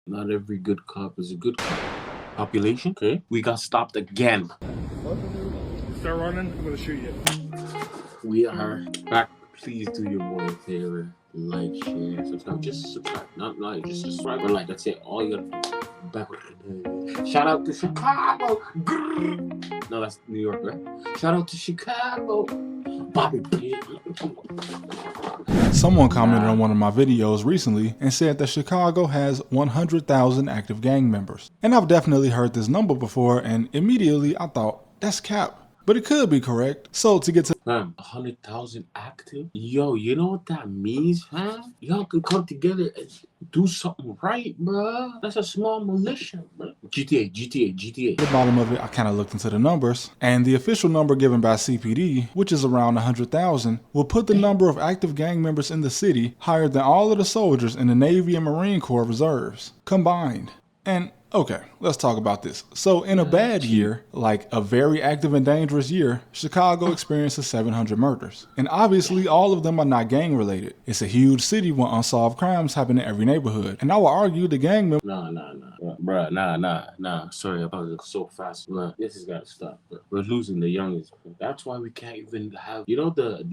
Not every good cop is a good cop. Population, okay? We got stopped again. Start running, I'm gonna shoot you. We are back. Please do your boy a favor. Like, share, subscribe. Just subscribe. Not like, just subscribe or like. That's it. All you gotta back. Shout out to Chicago. Grrr. No, that's New York, right? Shout out to Chicago. Bobby P. Someone commented on one of my videos recently and said that Chicago has 100,000 active gang members. And I've definitely heard this number before, and immediately I thought, that's cap. But it could be correct. So to get to 100,000 active? Yo, you know what that means, fam? Y'all could come together and do something right, bruh. That's a small militia, bruh. GTA. the bottom of it, I kind of looked into the numbers, and the official number given by CPD, which is around 100,000, will put the number of active gang members in the city higher than all of the soldiers in the Navy and Marine Corps reserves combined. And okay, let's talk about this. So in a bad year, like a very active and dangerous year, Chicago experiences 700 murders. And obviously all of them are not gang related. It's a huge city where unsolved crimes happen in every neighborhood. And I will argue the gang members Nah. Sorry about it so fast. Bruh, this has got to stop. Bruh. We're losing the youngest. That's why we can't even have, you know, the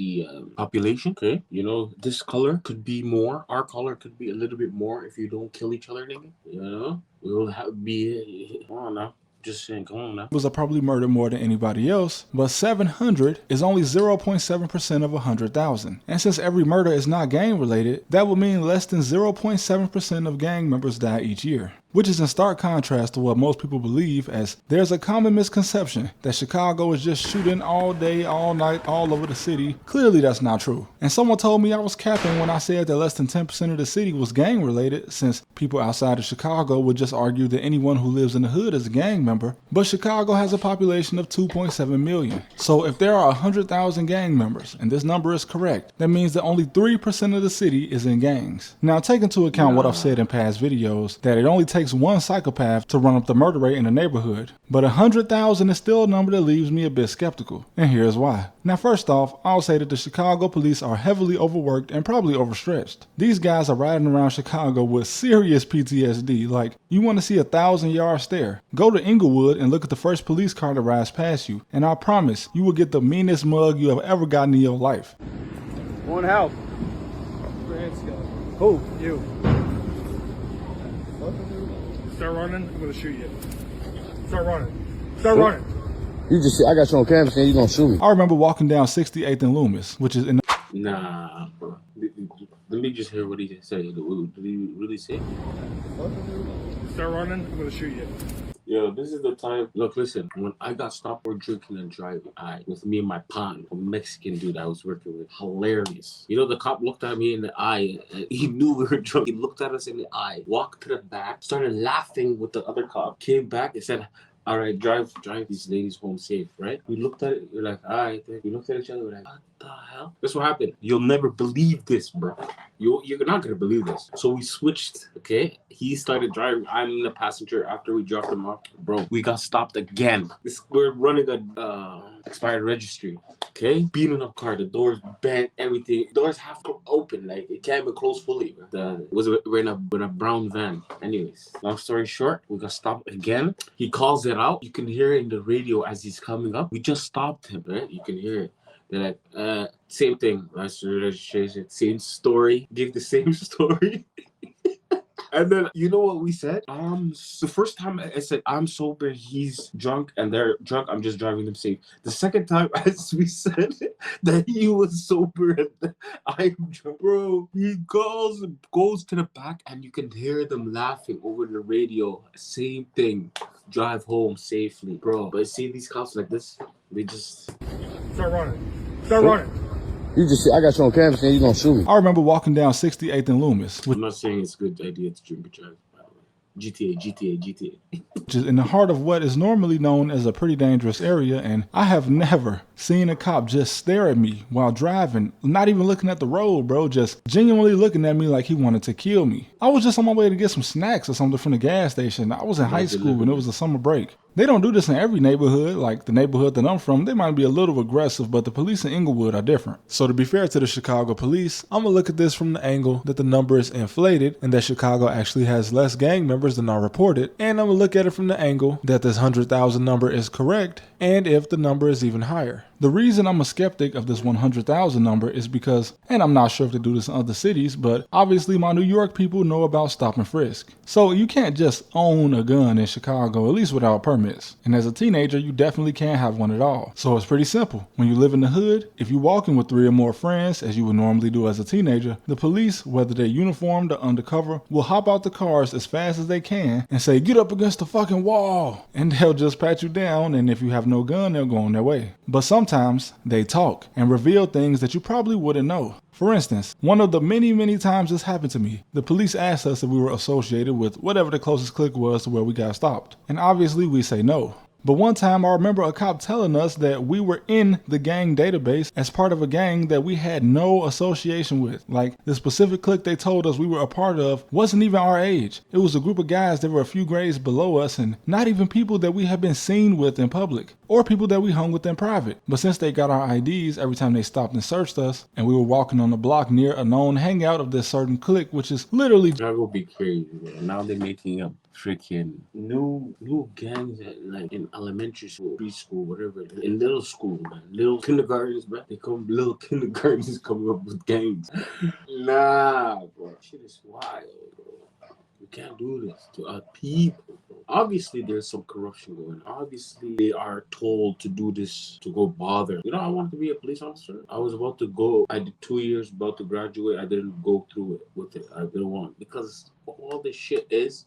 population, okay? You know, this color could be more. Our color could be a little bit more if you don't kill each other, nigga. You know? We will be, I don't know. Just saying, come on now. are probably murdered more than anybody else, but 700 is only 0.7% of 100,000. And since every murder is not gang related, that would mean less than 0.7% of gang members die each year. Which is in stark contrast to what most people believe, as there's a common misconception that Chicago is just shooting all day, all night, all over the city. Clearly that's not true. And someone told me I was capping when I said that less than 10% of the city was gang related, since people outside of Chicago would just argue that anyone who lives in the hood is a gang member. But Chicago has a population of 2.7 million. So if there are 100,000 gang members, and this number is correct, that means that only 3% of the city is in gangs. Now take into account what I've said in past videos, that it only takes one psychopath to run up the murder rate in a neighborhood. But 100,000 is still a number that leaves me a bit skeptical. And here's why. Now first off, I'll say that the Chicago police are heavily overworked and probably overstretched. These guys are riding around Chicago with serious PTSD. Like, you want to see a 1,000-yard stare? Go to Inglewood and look at the first police car that rides past you, and I promise you will get the meanest mug you have ever gotten in your life. Want help? Who? You. Start running, I'm gonna shoot you. Start running. You just see, I got you on camera saying you gonna shoot me. I remember walking down 68th and Loomis, which is in the Nah, bro. Let me just hear what he said. Did he really say? Start running, I'm gonna shoot you. Yo, this is the time. Look, listen. When I got stopped for drinking and driving, with me and my partner, a Mexican dude I was working with, hilarious. You know, the cop looked at me in the eye. And he knew we were drunk. He looked at us in the eye, walked to the back, started laughing with the other cop. Came back and said, "All right, drive these ladies home safe," right? We looked at it. We're like, "All right." We looked at each other. We're like, "What the hell?" That's what happened. You'll never believe this, bro. You're not gonna believe this. So we switched. Okay, he started driving. I'm in the passenger. After we dropped him off, bro, we got stopped again. We're running a expired registry. Okay, beating up car. The doors bent. Everything. Doors half open. Like it can't even close fully. We're in a brown van. Anyways, long story short, we got stopped again. He calls it out. You can hear it in the radio as he's coming up. We just stopped him, right? You can hear it. They're like, same thing. Registration, same story. Give the same story. And then, you know what we said? The first time I said, I'm sober, he's drunk, and they're drunk, I'm just driving them safe. The second time, as we said that he was sober and I'm drunk, bro, he goes to the back, and you can hear them laughing over the radio. Same thing. Drive home safely, bro. But see these cops like this, they just... Start running. You just see, I got you on camera saying you gonna shoot me. I remember walking down 68th and Loomis, I'm not saying it's a good idea to drink and drive, by the way. GTA. which is in the heart of what is normally known as a pretty dangerous area, and I have never seen a cop just stare at me while driving, not even looking at the road, bro, just genuinely looking at me like he wanted to kill me. I was just on my way to get some snacks or something from the gas station. I was in high school and it was a summer break. They don't do this in every neighborhood. Like the neighborhood that I'm from, they might be a little aggressive, but the police in Inglewood are different. So to be fair to the Chicago police, I'm gonna look at this from the angle that the number is inflated and that Chicago actually has less gang members than are reported. And I'm gonna look at it from the angle that this 100,000 number is correct and if the number is even higher. The reason I'm a skeptic of this 100,000 number is because, and I'm not sure if they do this in other cities, but obviously my New York people know about stop and frisk. So you can't just own a gun in Chicago, at least without permits. And as a teenager, you definitely can't have one at all. So it's pretty simple. When you live in the hood, if you're walking with 3 or more friends, as you would normally do as a teenager, the police, whether they're uniformed or undercover, will hop out the cars as fast as they can and say, get up against the fucking wall. And they'll just pat you down, and if you have no gun, they'll go on their way. But sometimes they talk and reveal things that you probably wouldn't know. For instance, one of the many times this happened to me, the police asked us if we were associated with whatever the closest clique was to where we got stopped. And obviously we say no. But one time I remember a cop telling us that we were in the gang database as part of a gang that we had no association with. Like the specific clique they told us we were a part of wasn't even our age. It was a group of guys that were a few grades below us and not even people that we had been seen with in public or people that we hung with in private. But since they got our IDs every time they stopped and searched us and we were walking on the block near a known hangout of this certain clique, which is literally... That would be crazy, bro. Now they're making up freaking new gangs like in elementary school, preschool, whatever. In little school, man. Little kindergartens, man. They come little kindergartens coming up with gangs. Nah, bro. Shit is wild, bro. We can't do this to our people, bro. Obviously, there's some corruption going on. Obviously, they are told to do this to go bother. You know, I wanted to be a police officer. I was about to go. I did 2 years, about to graduate. I didn't go through it with it. I didn't want, because all this shit is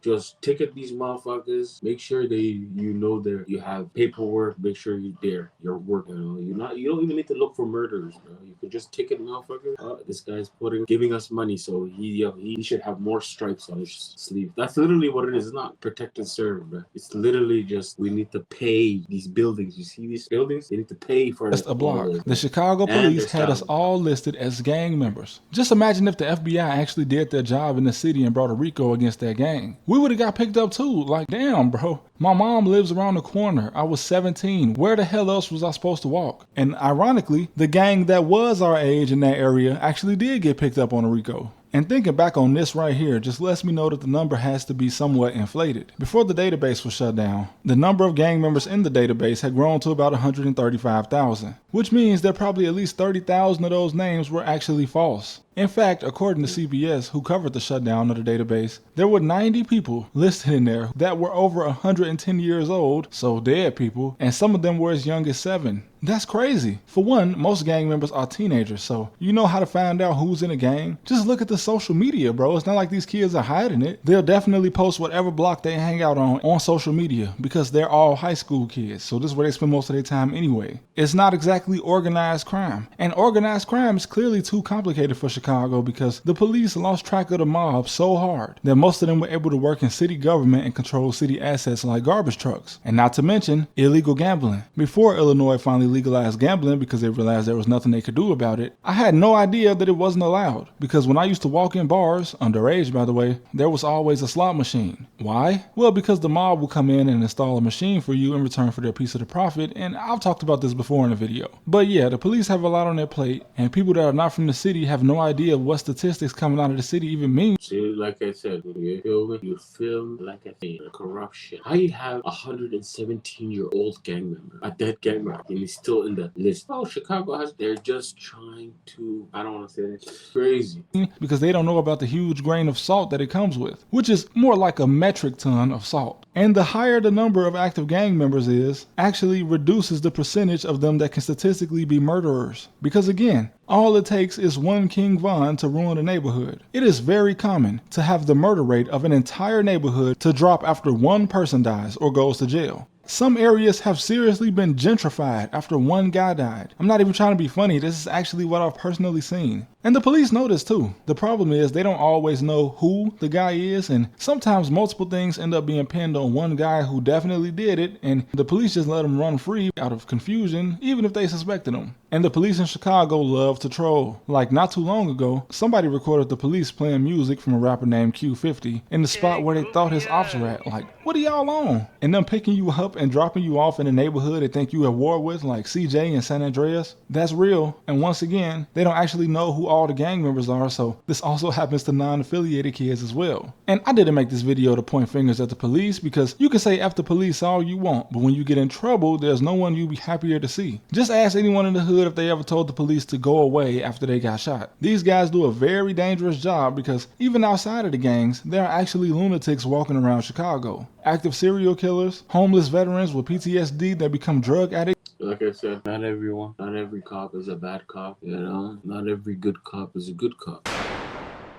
just ticket these motherfuckers. Make sure you have paperwork. Make sure you're working. You don't even need to look for murderers, bro. You can just ticket motherfuckers. This guy's giving us money, so he should have more stripes on his sleeve. That's literally what it is. It's not protect and serve, bro. It's literally just we need to pay these buildings. You see these buildings? They need to pay for just a block. The Chicago police had us all listed as gang members. Just imagine if the FBI actually did their job in the city and brought a RICO against that gang. We would have got picked up too. Like, damn, bro. My mom lives around the corner. I was 17. Where the hell else was I supposed to walk? And ironically, the gang that was our age in that area actually did get picked up on a RICO. And thinking back on this right here just lets me know that the number has to be somewhat inflated. Before the database was shut down, the number of gang members in the database had grown to about 135,000, which means that probably at least 30,000 of those names were actually false. In fact, according to CBS, who covered the shutdown of the database, there were 90 people listed in there that were over 110 years old, so dead people, and some of them were as young as 7. That's crazy. For one, most gang members are teenagers, so you know how to find out who's in a gang? Just look at the social media, bro. It's not like these kids are hiding it. They'll definitely post whatever block they hang out on social media because they're all high school kids, so this is where they spend most of their time anyway. It's not exactly organized crime, and organized crime is clearly too complicated for Chicago because the police lost track of the mob so hard that most of them were able to work in city government and control city assets like garbage trucks, and not to mention illegal gambling. Before Illinois finally legalized gambling because they realized there was nothing they could do about it, I had no idea that it wasn't allowed because when I used to walk in bars, underage by the way, there was always a slot machine. Why? Well, because the mob will come in and install a machine for you in return for their piece of the profit, and I've talked about this before in a video. But yeah, the police have a lot on their plate, and people that are not from the city have no idea what statistics coming out of the city even mean. See, like I said, you feel like I say corruption. How you have a 117-year-old gang member, a dead gang member, and he's still in the list? Oh, Chicago they're just trying to, I don't want to say that, it's crazy. Because they don't know about the huge grain of salt that it comes with, which is more like a metric ton of salt. And the higher the number of active gang members is, actually reduces the percentage of them that can statistically be murderers. Because again, all it takes is one King Von to ruin a neighborhood. It is very common to have the murder rate of an entire neighborhood to drop after one person dies or goes to jail. Some areas have seriously been gentrified after one guy died. I'm not even trying to be funny, this is actually what I've personally seen. And the police know this too. The problem is they don't always know who the guy is, and sometimes multiple things end up being pinned on one guy who definitely did it, and the police just let him run free out of confusion, even if they suspected him. And the police in Chicago love to troll. Like not too long ago, somebody recorded the police playing music from a rapper named Q50 in the spot where they thought his ops were at. Like, what are y'all on? And them picking you up and dropping you off in the neighborhood they think you at war with, like CJ and San Andreas. That's real. And once again, they don't actually know who all the gang members are, so this also happens to non-affiliated kids as well. And I didn't make this video to point fingers at the police, because you can say F the police all you want, but when you get in trouble, there's no one you'd be happier to see. Just ask anyone in the hood if they ever told the police to go away after they got shot. These guys do a very dangerous job, because even outside of the gangs, there are actually lunatics walking around Chicago. Active serial killers, homeless veterans with PTSD that become drug addicts. Like I said, not every cop is a bad cop, you know? Not every good cop is a good cop.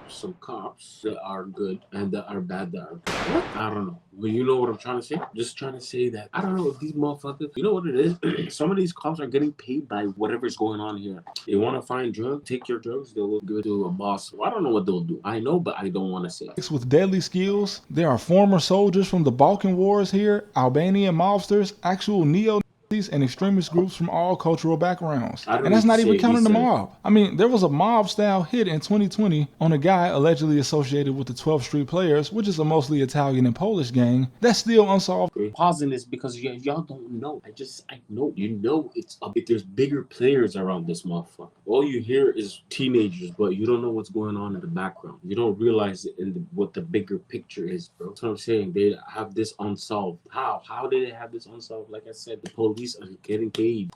Some cops that are good and that are bad that are good. What? I don't know. But you know what I'm trying to say? Just trying to say that I don't know if these motherfuckers, you know what it is? Some of these cops are getting paid by whatever's going on here. They want to find drugs, take your drugs, they'll give it to a boss. Well, I don't know what they'll do. I know, but I don't want to say. With deadly skills. There are former soldiers from the Balkan Wars here, Albanian mobsters, actual neo and extremist groups from all cultural backgrounds. And that's not even counting the mob. I mean, there was a mob style hit in 2020 on a guy allegedly associated with the 12th Street Players, which is a mostly Italian and Polish gang that's still unsolved. Pausing this because y'all don't know. I know. You know it's up. If there's bigger players around this motherfucker. All you hear is teenagers, but you don't know what's going on in the background. You don't realize what the bigger picture is, bro. That's what I'm saying. They have this unsolved. How? How did they have this unsolved? Like I said, the police are getting paid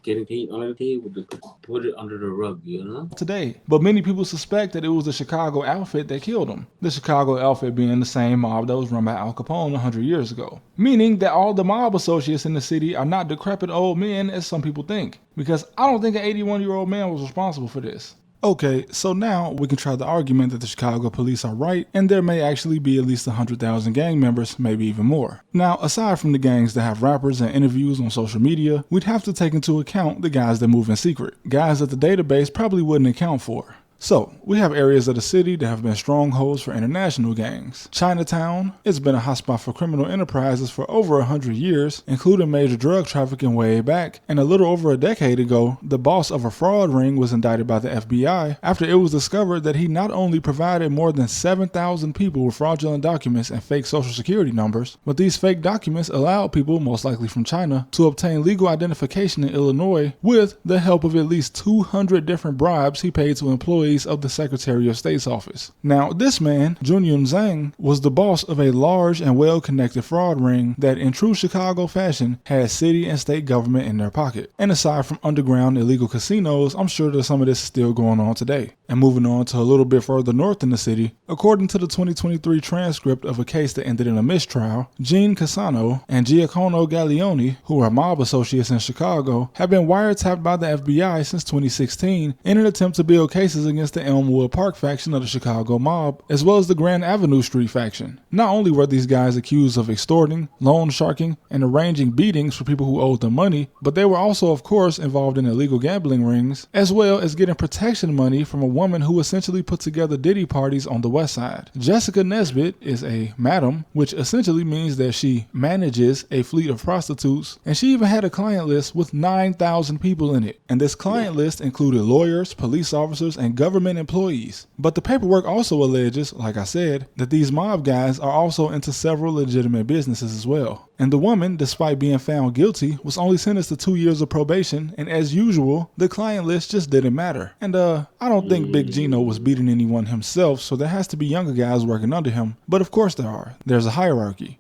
under the table to put it under the rug, you know? Today. But many people suspect that it was the Chicago outfit that killed him. The Chicago outfit being the same mob that was run by Al Capone 100 years ago. Meaning that all the mob associates in the city are not decrepit old men as some people think. Because I don't think an 81-year-old man was responsible for this. Okay, so now we can try the argument that the Chicago police are right and there may actually be at least 100,000 gang members, maybe even more. Now, aside from the gangs that have rappers and interviews on social media, we'd have to take into account the guys that move in secret, guys that the database probably wouldn't account for. So, we have areas of the city that have been strongholds for international gangs. Chinatown, it's been a hotspot for criminal enterprises for over 100 years, including major drug trafficking way back, and a little over a decade ago, the boss of a fraud ring was indicted by the FBI after it was discovered that he not only provided more than 7,000 people with fraudulent documents and fake social security numbers, but these fake documents allowed people, most likely from China, to obtain legal identification in Illinois with the help of at least 200 different bribes he paid to employees of the Secretary of State's office. Now, this man, Junyun Zhang, was the boss of a large and well-connected fraud ring that, in true Chicago fashion, had city and state government in their pocket. And aside from underground illegal casinos, I'm sure that some of this is still going on today. And moving on to a little bit further north in the city, according to the 2023 transcript of a case that ended in a mistrial, Gene Casano and Giacomo Gaglione, who are mob associates in Chicago, have been wiretapped by the FBI since 2016 in an attempt to build cases against the Elmwood Park faction of the Chicago mob, as well as the Grand Avenue Street faction. Not only were these guys accused of extorting, loan sharking, and arranging beatings for people who owed them money, but they were also, of course, involved in illegal gambling rings, as well as getting protection money from a woman who essentially put together Diddy parties on the west side. Jessica Nesbitt is a madam, which essentially means that she manages a fleet of prostitutes, and she even had a client list with 9,000 people in it. And this client list included lawyers, police officers, and government employees. But the paperwork also alleges, like I said, that these mob guys are also into several legitimate businesses as well. And the woman, despite being found guilty, was only sentenced to 2 years of probation, and as usual, the client list just didn't matter. And I don't think Big Gino was beating anyone himself, so there has to be younger guys working under him. But of course there are. There's a hierarchy.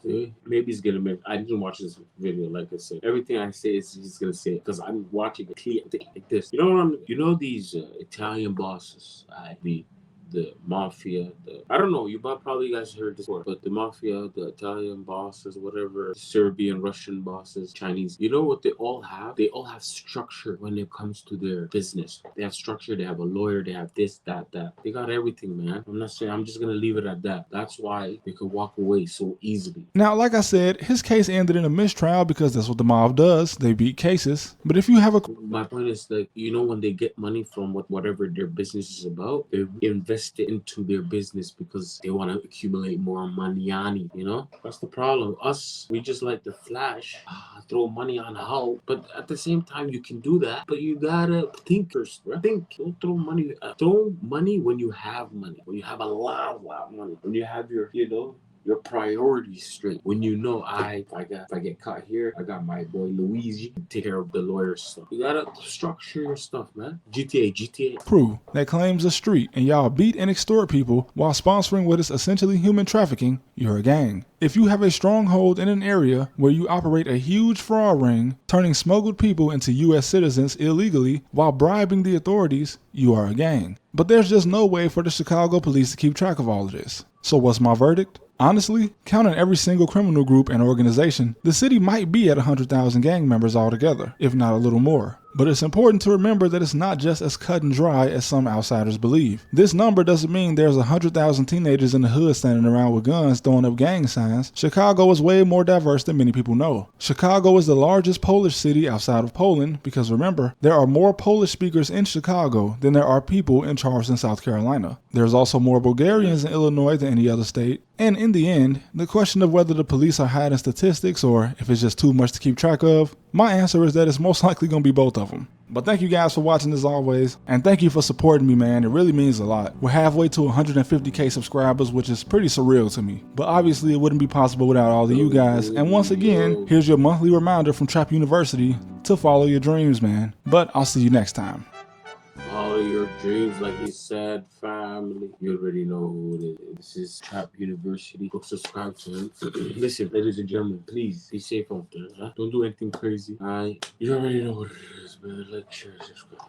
See, maybe he's gonna make. I didn't watch this video, like I said. Everything I say is he's gonna say it because I'm watching it like this. You know what you know these Italian bosses, the mafia, I don't know, you probably guys heard this before, but the mafia, the Italian bosses, whatever, Serbian, Russian bosses, Chinese, you know what they all have? They all have structure when it comes to their business. They have structure, they have a lawyer, they have this, that. They got everything, man. I'm not saying, I'm just gonna leave it at that. That's why they could walk away so easily. Now, like I said, his case ended in a mistrial because that's what the mob does. They beat cases. But if you have my point is, like, you know, when they get money from whatever their business is about, they invest invest it into their business because they want to accumulate more money. You know, that's the problem. Us, we just like the flash, throw money on how. But at the same time, you can do that, but you gotta think first. Right? Think. Don't throw money. Throw money when you have money. When you have a lot of money. When you have your, your priorities straight. When you know, if I get caught here, I got my boy Luigi to take care of the lawyer stuff. You gotta structure your stuff, man. GTA. Crew that claims a street and y'all beat and extort people while sponsoring what is essentially human trafficking, you're a gang. If you have a stronghold in an area where you operate a huge fraud ring, turning smuggled people into U.S. citizens illegally while bribing the authorities, you are a gang. But there's just no way for the Chicago police to keep track of all of this. So what's my verdict? Honestly, counting every single criminal group and organization, the city might be at 100,000 gang members altogether, if not a little more. But it's important to remember that it's not just as cut and dry as some outsiders believe. This number doesn't mean there's 100,000 teenagers in the hood standing around with guns throwing up gang signs. Chicago is way more diverse than many people know. Chicago is the largest Polish city outside of Poland because remember, there are more Polish speakers in Chicago than there are people in Charleston, South Carolina. There's also more Bulgarians in Illinois than any other state. And in the end, the question of whether the police are hiding statistics or if it's just too much to keep track of, my answer is that it's most likely going to be both of them. But thank you guys for watching as always, and thank you for supporting me, man. It really means a lot. We're halfway to 150k subscribers, which is pretty surreal to me. But obviously it wouldn't be possible without all of you guys. And once again, here's your monthly reminder from Trap University to follow your dreams, man. But I'll see you next time. Follow your dreams, like you said, family. You already know who it is. This is Trap University. Go subscribe to him. Listen, ladies and gentlemen, please be safe out there. Huh? Don't do anything crazy. Alright? You already know what it is, man. Like, share, subscribe.